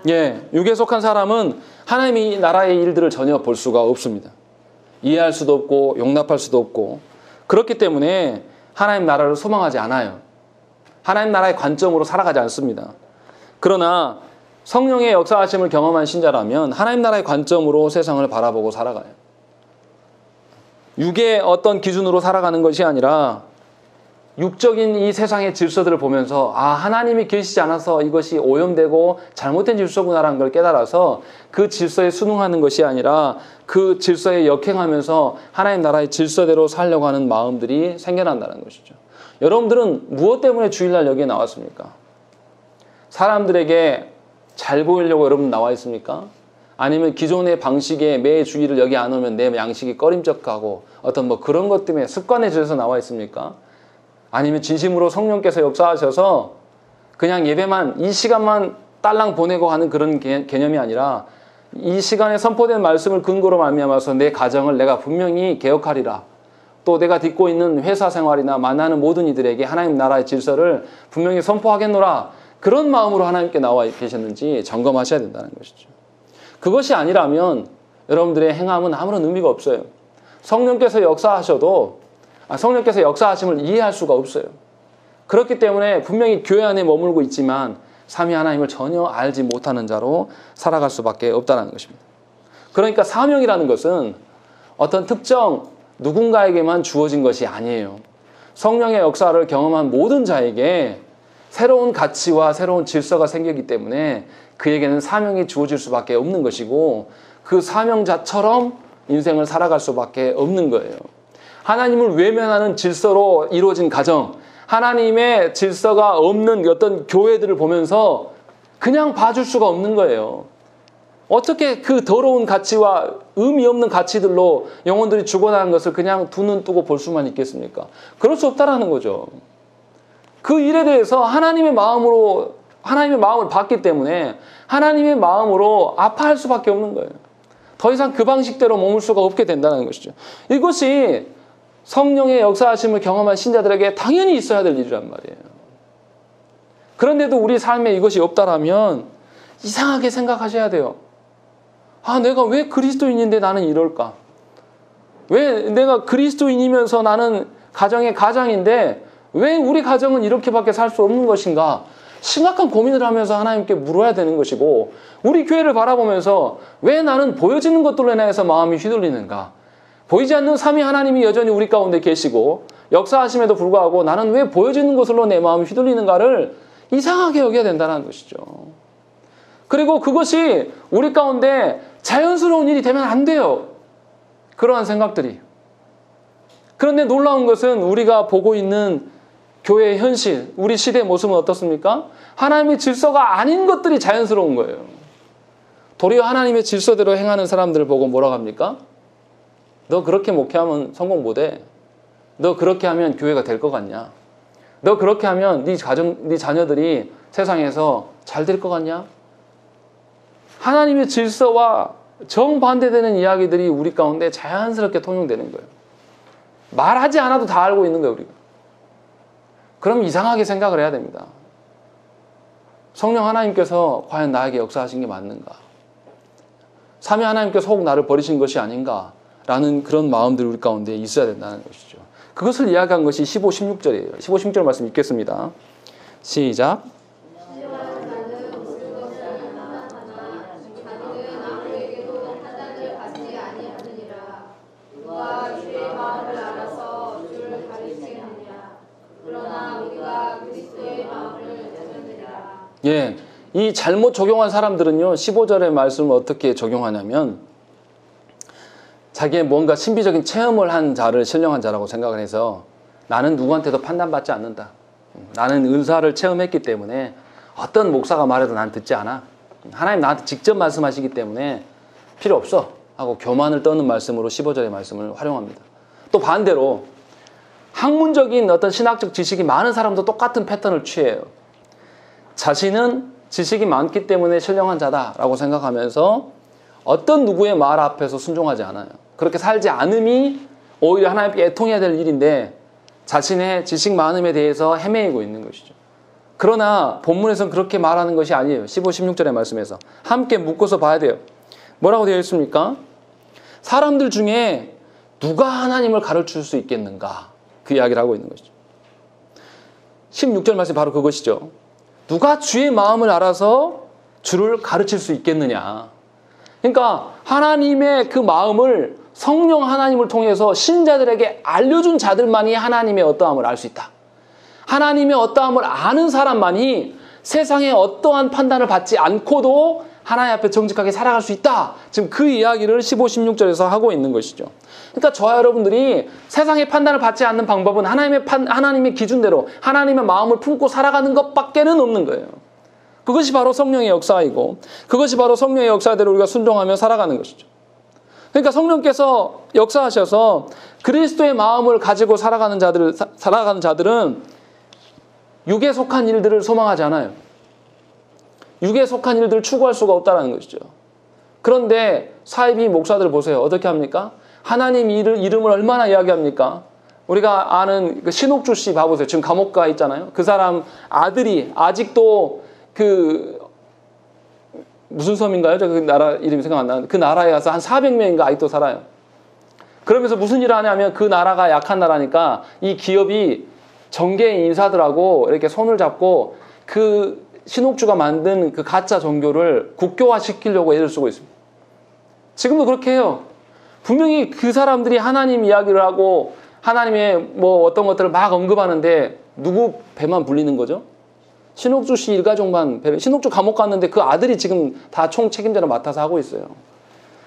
예, 육에 속한 사람은 하나님의 나라의 일들을 전혀 볼 수가 없습니다. 이해할 수도 없고 용납할 수도 없고 그렇기 때문에 하나님 나라를 소망하지 않아요. 하나님 나라의 관점으로 살아가지 않습니다. 그러나 성령의 역사하심을 경험한 신자라면 하나님 나라의 관점으로 세상을 바라보고 살아가요. 육의 어떤 기준으로 살아가는 것이 아니라 육적인 이 세상의 질서들을 보면서 하나님이 계시지 않아서 이것이 오염되고 잘못된 질서구나라는 걸 깨달아서 그 질서에 순응하는 것이 아니라 그 질서에 역행하면서 하나님 나라의 질서대로 살려고 하는 마음들이 생겨난다는 것이죠. 여러분들은 무엇 때문에 주일날 여기에 나왔습니까? 사람들에게 잘 보이려고 여러분 나와 있습니까? 아니면 기존의 방식에 매 주일을 여기 안 오면 내 양식이 꺼림쩍하고 어떤 뭐 그런 것 때문에 습관에 젖어서 나와 있습니까? 아니면 진심으로 성령께서 역사하셔서 그냥 예배만 이 시간만 딸랑 보내고 하는 그런 개념이 아니라 이 시간에 선포된 말씀을 근거로 말미암아서 내 가정을 내가 분명히 개혁하리라. 또 내가 딛고 있는 회사 생활이나 만나는 모든 이들에게 하나님 나라의 질서를 분명히 선포하겠노라. 그런 마음으로 하나님께 나와 계셨는지 점검하셔야 된다는 것이죠. 그것이 아니라면 여러분들의 행함은 아무런 의미가 없어요. 성령께서 역사하심을 이해할 수가 없어요. 그렇기 때문에 분명히 교회 안에 머물고 있지만 삼위 하나님을 전혀 알지 못하는 자로 살아갈 수밖에 없다는 것입니다. 그러니까 사명이라는 것은 어떤 특정 누군가에게만 주어진 것이 아니에요. 성령의 역사를 경험한 모든 자에게 새로운 가치와 새로운 질서가 생기기 때문에 그에게는 사명이 주어질 수밖에 없는 것이고 그 사명자처럼 인생을 살아갈 수밖에 없는 거예요. 하나님을 외면하는 질서로 이루어진 가정, 하나님의 질서가 없는 어떤 교회들을 보면서 그냥 봐줄 수가 없는 거예요. 어떻게 그 더러운 가치와 의미 없는 가치들로 영혼들이 죽어나가는 것을 그냥 두 눈 뜨고 볼 수만 있겠습니까? 그럴 수 없다라는 거죠. 그 일에 대해서 하나님의 마음을 받기 때문에 하나님의 마음으로 아파할 수밖에 없는 거예요. 더 이상 그 방식대로 머물 수가 없게 된다는 것이죠. 이것이 성령의 역사하심을 경험한 신자들에게 당연히 있어야 될 일이란 말이에요. 그런데도 우리 삶에 이것이 없다라면 이상하게 생각하셔야 돼요. 내가 왜 그리스도인인데 나는 이럴까? 왜 내가 그리스도인이면서 나는 가정의 가장인데 왜 우리 가정은 이렇게밖에 살 수 없는 것인가? 심각한 고민을 하면서 하나님께 물어야 되는 것이고, 우리 교회를 바라보면서 왜 나는 보여지는 것들로 인해서 마음이 휘둘리는가? 보이지 않는 삼위 하나님이 여전히 우리 가운데 계시고 역사하심에도 불구하고 나는 왜 보여지는 것으로 내 마음이 휘둘리는가를 이상하게 여겨야 된다는 것이죠. 그리고 그것이 우리 가운데 자연스러운 일이 되면 안 돼요. 그러한 생각들이. 그런데 놀라운 것은 우리가 보고 있는 교회의 현실, 우리 시대의 모습은 어떻습니까? 하나님의 질서가 아닌 것들이 자연스러운 거예요. 도리어 하나님의 질서대로 행하는 사람들을 보고 뭐라고 합니까? 너 그렇게 목회하면 성공 못해. 너 그렇게 하면 교회가 될 것 같냐? 너 그렇게 하면 네 자녀들이 세상에서 잘 될 것 같냐? 하나님의 질서와 정반대되는 이야기들이 우리 가운데 자연스럽게 통용되는 거예요. 말하지 않아도 다 알고 있는 거예요, 우리가. 그럼 이상하게 생각을 해야 됩니다. 성령 하나님께서 과연 나에게 역사하신 게 맞는가? 삼위 하나님께서 혹 나를 버리신 것이 아닌가? 라는 그런 마음들이 우리 가운데 있어야 된다는 것이죠. 그것을 이야기한 것이 15, 16절이에요. 15, 16절 말씀 읽겠습니다. 시작. 예, 이 잘못 적용한 사람들은요, 15절의 말씀을 어떻게 적용하냐면, 자기의 뭔가 신비적인 체험을 한 자를 신령한 자라고 생각을 해서 나는 누구한테도 판단받지 않는다. 나는 은사를 체험했기 때문에 어떤 목사가 말해도 난 듣지 않아. 하나님 나한테 직접 말씀하시기 때문에 필요 없어. 하고 교만을 떠는 말씀으로 15절의 말씀을 활용합니다. 또 반대로 학문적인 어떤 신학적 지식이 많은 사람도 똑같은 패턴을 취해요. 자신은 지식이 많기 때문에 신령한 자다라고 생각하면서 어떤 누구의 말 앞에서 순종하지 않아요. 그렇게 살지 않음이 오히려 하나님께 애통해야 될 일인데 자신의 지식 많음에 대해서 헤매이고 있는 것이죠. 그러나 본문에서는 그렇게 말하는 것이 아니에요. 15, 16절의 말씀에서 함께 묶어서 봐야 돼요. 뭐라고 되어 있습니까? 사람들 중에 누가 하나님을 가르칠 수 있겠는가? 그 이야기를 하고 있는 것이죠. 16절 말씀이 바로 그것이죠. 누가 주의 마음을 알아서 주를 가르칠 수 있겠느냐? 그러니까 하나님의 그 마음을 성령 하나님을 통해서 신자들에게 알려준 자들만이 하나님의 어떠함을 알 수 있다. 하나님의 어떠함을 아는 사람만이 세상의 어떠한 판단을 받지 않고도 하나님 앞에 정직하게 살아갈 수 있다. 지금 그 이야기를 15, 16절에서 하고 있는 것이죠. 그러니까 저와 여러분들이 세상의 판단을 받지 않는 방법은 하나님의 기준대로 하나님의 마음을 품고 살아가는 것밖에는 없는 거예요. 그것이 바로 성령의 역사이고 그것이 바로 성령의 역사대로 우리가 순종하며 살아가는 것이죠. 그러니까 성령께서 역사하셔서 그리스도의 마음을 가지고 살아가는 자들은 육에 속한 일들을 소망하지 않아요. 육에 속한 일들을 추구할 수가 없다는 것이죠. 그런데 사이비 목사들 보세요. 어떻게 합니까? 하나님 이름을 얼마나 이야기합니까? 우리가 아는 그 신옥주 씨 봐보세요. 지금 감옥 가 있잖아요. 그 사람 아들이 아직도 무슨 섬인가요? 저 그 나라 이름이 생각 안 나는데 그 나라에 가서 한 400명인가 아직도 살아요. 그러면서 무슨 일을 하냐면 그 나라가 약한 나라니까 이 기업이 정계인 인사들하고 이렇게 손을 잡고 그 신옥주가 만든 그 가짜 종교를 국교화 시키려고 애를 쓰고 있습니다. 지금도 그렇게 해요. 분명히 그 사람들이 하나님 이야기를 하고 하나님의 뭐 어떤 것들을 막 언급하는데 누구 배만 불리는 거죠? 신옥주 씨 일가족만 신옥주 감옥 갔는데 그 아들이 지금 다 총 책임자를 맡아서 하고 있어요.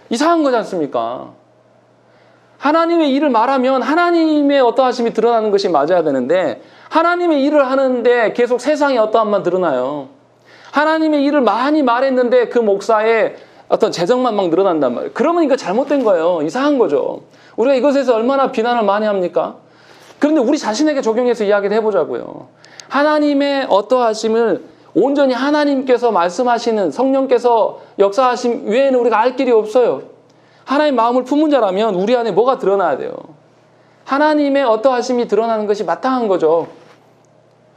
이상한 거지 않습니까? 하나님의 일을 말하면 하나님의 어떠하심이 드러나는 것이 맞아야 되는데 하나님의 일을 하는데 계속 세상의 어떠함만 드러나요. 하나님의 일을 많이 말했는데 그 목사의 어떤 재정만 막 늘어난단 말이에요. 그러면 이거 잘못된 거예요. 이상한 거죠. 우리가 이것에서 얼마나 비난을 많이 합니까? 그런데 우리 자신에게 적용해서 이야기를 해보자고요. 하나님의 어떠하심을 온전히 하나님께서 말씀하시는 성령께서 역사하심 외에는 우리가 알 길이 없어요. 하나님 마음을 품은 자라면 우리 안에 뭐가 드러나야 돼요? 하나님의 어떠하심이 드러나는 것이 마땅한 거죠.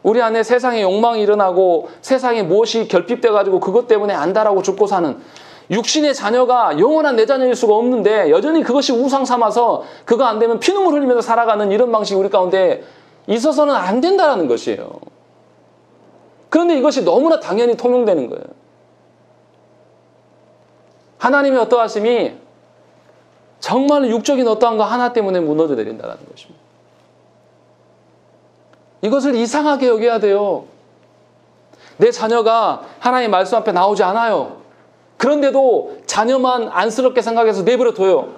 우리 안에 세상의 욕망이 일어나고 세상에 무엇이 결핍돼가지고 그것 때문에 안달하고 죽고 사는 육신의 자녀가 영원한 내 자녀일 수가 없는데 여전히 그것이 우상 삼아서 그거 안 되면 피눈물 흘리면서 살아가는 이런 방식이 우리 가운데 있어서는 안 된다는 것이에요. 그런데 이것이 너무나 당연히 통용되는 거예요. 하나님의 어떠하심이 정말 육적인 어떠한 거 하나 때문에 무너져 내린다는 것입니다. 이것을 이상하게 여겨야 돼요. 내 자녀가 하나님의 말씀 앞에 나오지 않아요. 그런데도 자녀만 안쓰럽게 생각해서 내버려 둬요.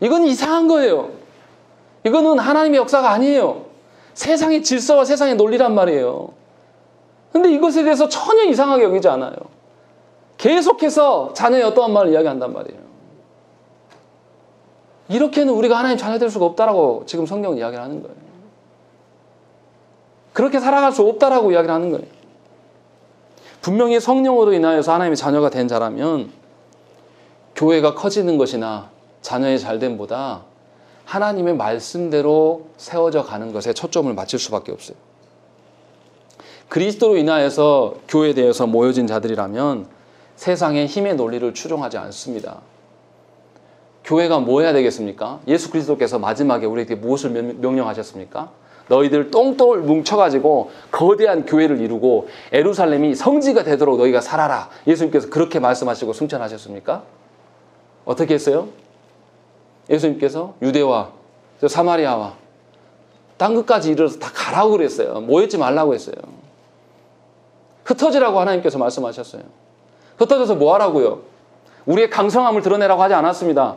이건 이상한 거예요. 이거는 하나님의 역사가 아니에요. 세상의 질서와 세상의 논리란 말이에요. 그런데 이것에 대해서 전혀 이상하게 여기지 않아요. 계속해서 자녀의 어떠한 말을 이야기한단 말이에요. 이렇게는 우리가 하나님 자녀 될 수가 없다라고 지금 성경은 이야기를 하는 거예요. 그렇게 살아갈 수 없다라고 이야기를 하는 거예요. 분명히 성령으로 인하여서 하나님의 자녀가 된 자라면 교회가 커지는 것이나 자녀의 잘됨보다 하나님의 말씀대로 세워져 가는 것에 초점을 맞출 수밖에 없어요. 그리스도로 인하여서 교회에 대해서 모여진 자들이라면 세상의 힘의 논리를 추종하지 않습니다. 교회가 뭐 해야 되겠습니까? 예수 그리스도께서 마지막에 우리에게 무엇을 명령하셨습니까? 너희들 똥똥을 뭉쳐가지고 거대한 교회를 이루고 예루살렘이 성지가 되도록 너희가 살아라. 예수님께서 그렇게 말씀하시고 승천하셨습니까? 어떻게 했어요? 예수님께서 유대와 사마리아와 땅끝까지 이르러서 다 가라고 그랬어요. 모이지 말라고 했어요. 흩어지라고 하나님께서 말씀하셨어요. 흩어져서 뭐 하라고요? 우리의 강성함을 드러내라고 하지 않았습니다.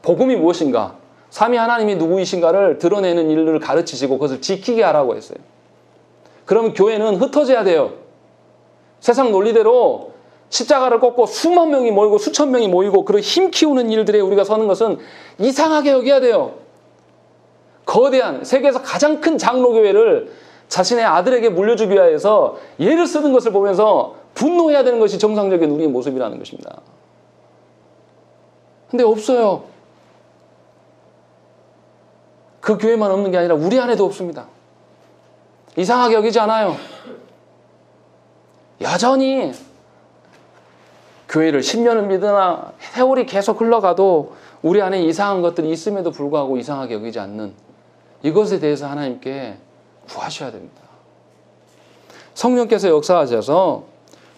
복음이 무엇인가? 삼위 하나님이 누구이신가를 드러내는 일을 가르치시고 그것을 지키게 하라고 했어요. 그러면 교회는 흩어져야 돼요. 세상 논리대로 십자가를 꽂고 수만 명이 모이고 수천 명이 모이고 그런 힘 키우는 일들에 우리가 서는 것은 이상하게 여겨야 돼요. 거대한 세계에서 가장 큰 장로교회를 자신의 아들에게 물려주기 위해서 예를 쓰는 것을 보면서 분노해야 되는 것이 정상적인 우리의 모습이라는 것입니다. 근데 없어요. 그 교회만 없는 게 아니라 우리 안에도 없습니다. 이상하게 여기지 않아요. 여전히 교회를 10년을 믿으나 세월이 계속 흘러가도 우리 안에 이상한 것들이 있음에도 불구하고 이상하게 여기지 않는 이것에 대해서 하나님께 구하셔야 됩니다. 성령께서 역사하셔서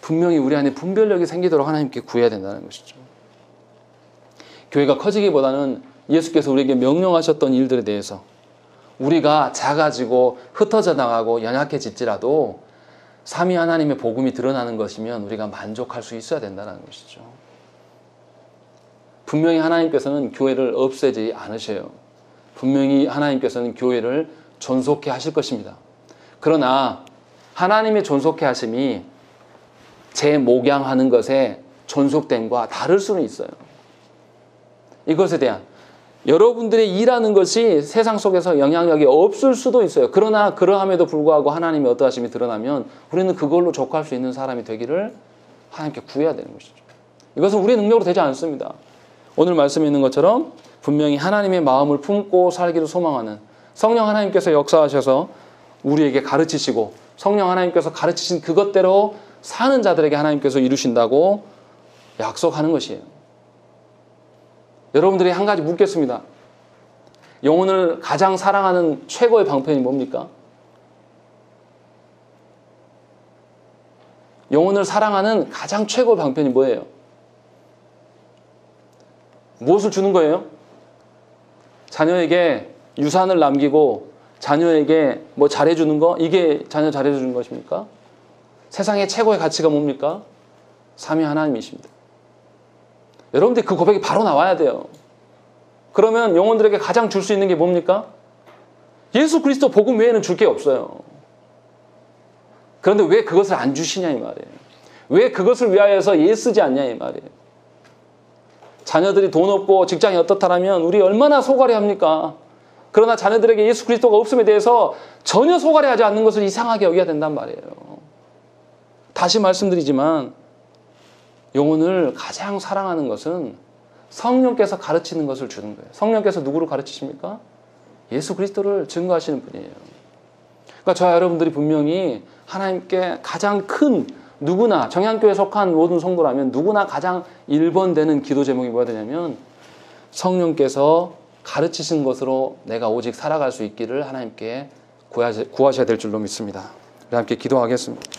분명히 우리 안에 분별력이 생기도록 하나님께 구해야 된다는 것이죠. 교회가 커지기보다는 예수께서 우리에게 명령하셨던 일들에 대해서 우리가 작아지고 흩어져 나가고 연약해질지라도 삼위 하나님의 복음이 드러나는 것이면 우리가 만족할 수 있어야 된다는 것이죠. 분명히 하나님께서는 교회를 없애지 않으셔요. 분명히 하나님께서는 교회를 존속해 하실 것입니다. 그러나 하나님의 존속해 하심이 재목양하는 것에 존속됨과 다를 수는 있어요. 이것에 대한 여러분들의 일하는 것이 세상 속에서 영향력이 없을 수도 있어요. 그러나 그러함에도 불구하고 하나님의 어떠하심이 드러나면 우리는 그걸로 족할 수 있는 사람이 되기를 하나님께 구해야 되는 것이죠. 이것은 우리의 능력으로 되지 않습니다. 오늘 말씀에 있는 것처럼 분명히 하나님의 마음을 품고 살기를 소망하는 성령 하나님께서 역사하셔서 우리에게 가르치시고 성령 하나님께서 가르치신 그것대로 사는 자들에게 하나님께서 이루신다고 약속하는 것이에요. 여러분들이 한 가지 묻겠습니다. 영혼을 가장 사랑하는 최고의 방편이 뭡니까? 영혼을 사랑하는 가장 최고의 방편이 뭐예요? 무엇을 주는 거예요? 자녀에게 유산을 남기고 자녀에게 뭐 잘해주는 거? 이게 자녀 잘해주는 것입니까? 세상의 최고의 가치가 뭡니까? 삼위 하나님이십니다. 여러분들이 그 고백이 바로 나와야 돼요. 그러면 영혼들에게 가장 줄 수 있는 게 뭡니까? 예수 그리스도 복음 외에는 줄 게 없어요. 그런데 왜 그것을 안 주시냐 이 말이에요. 왜 그것을 위하여서 애쓰지 않냐 이 말이에요. 자녀들이 돈 없고 직장이 어떻다라면 우리 얼마나 소갈이합니까? 그러나 자녀들에게 예수 그리스도가 없음에 대해서 전혀 소갈이하지 않는 것을 이상하게 여겨야 된단 말이에요. 다시 말씀드리지만 영혼을 가장 사랑하는 것은 성령께서 가르치는 것을 주는 거예요. 성령께서 누구를 가르치십니까? 예수 그리스도를 증거하시는 분이에요. 그러니까 저와 여러분들이 분명히 하나님께 가장 큰 누구나 정향교회에 속한 모든 성도라면 누구나 가장 1번 되는 기도 제목이 뭐가 되냐면 성령께서 가르치신 것으로 내가 오직 살아갈 수 있기를 하나님께 구하셔야 될 줄로 믿습니다. 우리 함께 기도하겠습니다.